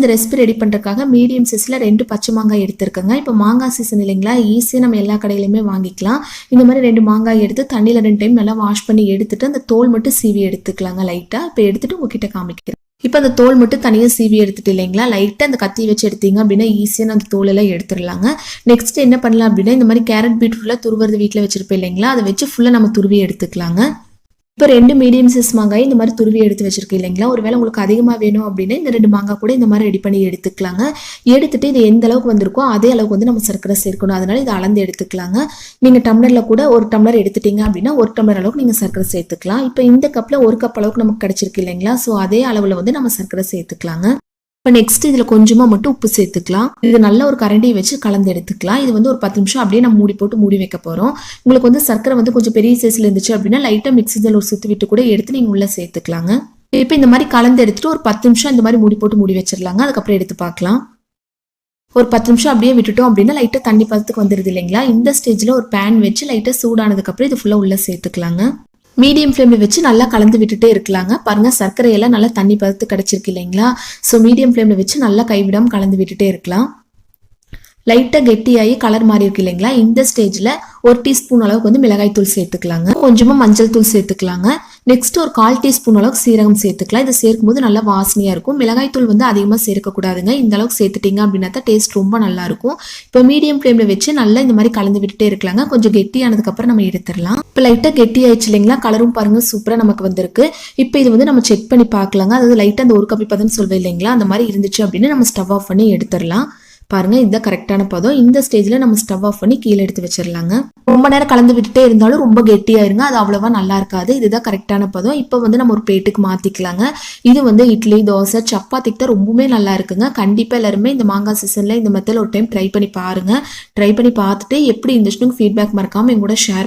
இந்த recipe ready பண்ணுறதுக்காக medium சைஸில் 2 பச்சை மாங்காய் எடுத்துருக்கேங்க. இப்போ மாங்காய் சீசன் இல்லைங்களா, ஈஸியாக நம்ம எல்லா கடையிலையுமே வாங்கிக்கலாம். இந்த மாதிரி 2 மாங்காய் எடுத்து தண்ணியில் 2 டைம் நல்லா வாஷ் பண்ணி எடுத்துட்டு அந்த தோல் மட்டும் சீவி எடுத்துக்கலாங்க லைட்டாக. இப்போ எடுத்துட்டு உங்ககிட்ட காமிக்கிறேன். இப்போ அந்த தோல் மட்டும் தனியாக சீவி எடுத்துட்டு இல்லைங்களா, லைட்டாக அந்த கத்தி வச்சு எடுத்தீங்க அப்படின்னா ஈஸியாக அந்த தோலெல்லாம் எடுத்துடலாங்க. நெக்ஸ்ட் என்ன பண்ணலாம் அப்படின்னா, இந்த மாதிரி கேரட் பீட்ரூட்லாம் துருவுறது வீட்டில் வச்சிருப்போம் இல்லைங்களா, அதை வச்சு ஃபுல்லாக நம்ம துருவி எடுத்துக்கலாங்க. இப்போ 2 மீடியம் சைஸ் மாங்காய் இந்த மாதிரி துருவி எடுத்து வச்சிருக்கு இல்லைங்களா, ஒருவேளை உங்களுக்கு அதிகமாக வேணும் அப்படின்னா இந்த 2 மாங்காய் கூட இந்த மாதிரி ரெடி பண்ணி எடுத்துக்கலாங்க. எடுத்துட்டு இது எந்த அளவுக்கு வந்திருக்கோ அதே அளவுக்கு வந்து நம்ம சர்க்கரை சேர்க்கணும். அதனால இதை அளந்து எடுத்துக்கலாங்க. நீங்கள் டம்ளரில் கூட 1 டம்ளர் எடுத்துட்டீங்க அப்படின்னா 1 டம்ளர் அளவுக்கு நீங்கள் சர்க்கரை சேர்த்துக்கலாம். இப்போ இந்த கப்பில் 1 கப் அளவுக்கு நமக்கு கிடைச்சிருக்கு இல்லைங்களா, ஸோ அதே அளவில் வந்து நம்ம சர்க்கரை சேர்த்துக்கலாங்க. இப்போ நெக்ஸ்ட் இதில் கொஞ்சமாக மட்டும் உப்பு சேர்த்துக்கலாம். இது நல்ல ஒரு கரண்டியை வச்சு கலந்து எடுத்துக்கலாம். இது வந்து ஒரு 10 நிமிஷம் அப்படியே நம்ம மூடி போட்டு மூடி வைக்க போகிறோம். உங்களுக்கு வந்து சர்க்கரை வந்து கொஞ்சம் பெரிய சைஸில் இருந்துச்சு அப்படின்னா லைட்டாக மிக்ஸியில் ஒரு சுற்றி விட்டு கூட எடுத்து நீங்கள் உள்ளே சேர்த்துக்கலாங்க. இப்போ இந்த மாதிரி கலந்து எடுத்துட்டு ஒரு 10 நிமிஷம் இந்த மாதிரி மூடி போட்டு மூடி வச்சிடலாங்க. அதுக்கப்புறம் எடுத்து பார்க்கலாம். ஒரு 10 நிமிஷம் அப்படியே விட்டுட்டோம் அப்படின்னா லைட்டாக தண்ணி பதத்துக்கு வந்துடுது இல்லைங்களா, இந்த ஸ்டேஜில் ஒரு பேன் வச்சு லைட்டாக சூடானதுக்கப்புறம் இது ஃபுல்லாக உள்ளே சேர்த்துக்கலாங்க. மீடியம் ஃப்ளேமில் வச்சு நல்லா கலந்து விட்டுட்டே இருக்கலாங்க. பாருங்கள் சர்க்கரையெல்லாம் நல்லா தண்ணி பதத்து கிடச்சிருக்கு இல்லைங்களா, ஸோ மீடியம் ஃப்ளேமில் வச்சு நல்லா கைவிடாமல் கலந்து விட்டுட்டே இருக்கலாம். லைட்டாக கெட்டியாகி கலர் மாறி இருக்கு இல்லைங்களா, இந்த ஸ்டேஜில் 1 டீஸ்பூன் அளவுக்கு வந்து மிளகாய் தூள் சேர்த்துக்கலாங்க. கொஞ்சமாக மஞ்சள் தூள் சேர்த்துக்கலாங்க. நெக்ஸ்ட் ஒரு 1/4 டீஸ்பூன் அளவுக்கு சீரகம் சேர்த்துக்கலாம். இதை சேர்க்கும் போது நல்லா வாசனையாக இருக்கும். மிளகாய் தூள் வந்து அதிகமாக சேர்க்கக்கூடாதுங்க. இந்த அளவுக்கு சேர்த்துட்டீங்க அப்படின்னா தான் டேஸ்ட் ரொம்ப நல்லா இருக்கும். இப்போ மீடியம் ஃப்ளேமில் வச்சு நல்லா இந்த மாதிரி கலந்து விட்டுட்டே இருக்கலாங்க. கொஞ்சம் கெட்டியானதுக்கப்புறம் நம்ம எடுத்துடலாம். இப்போ லைட்டாக கெட்டி ஆயிடுச்சு இல்லைங்களா, கலரும் பாருங்கள் சூப்பராக நமக்கு வந்திருக்கு. இப்போ இது வந்து நம்ம செக் பண்ணி பார்க்கலாங்க. அதாவது லைட்டாக அந்த 1 கப் பதம்னு சொல்வேன் இல்லைங்களா, அந்த மாதிரி இருந்துச்சு அப்படின்னா நம்ம ஸ்டவ் ஆஃப் பண்ணி எடுத்துடலாம். பாருங்க இதுதான் கரெக்டான பதம். இந்த ஸ்டேஜ்ல நம்ம ஸ்டவ் ஆஃப் பண்ணி கீழே எடுத்து வச்சிடலாங்க. ரொம்ப நேரம் கலந்து விட்டுட்டே இருந்தாலும் ரொம்ப கெட்டியாயிருங்க, அது அவ்வளவா நல்லா இருக்காது. இதுதான் கரெக்டான பதம். இப்போ வந்து நம்ம ஒரு பிளேட்டுக்கு மாத்திக்கலாங்க. இது வந்து இட்லி, தோசை, சப்பாத்திக்கு தான் ரொம்பவே நல்லா இருக்குங்க. கண்டிப்பா எல்லாருமே இந்த மாங்காய் சீசன்ல இந்த மெத்தட் ஒரு டைம் ட்ரை பண்ணி பாருங்க. ட்ரை பண்ணி பார்த்துட்டு எப்படி இருந்துச்சுன்னு ஃபீட்பேக் மறக்காம எங்கூட ஷேர்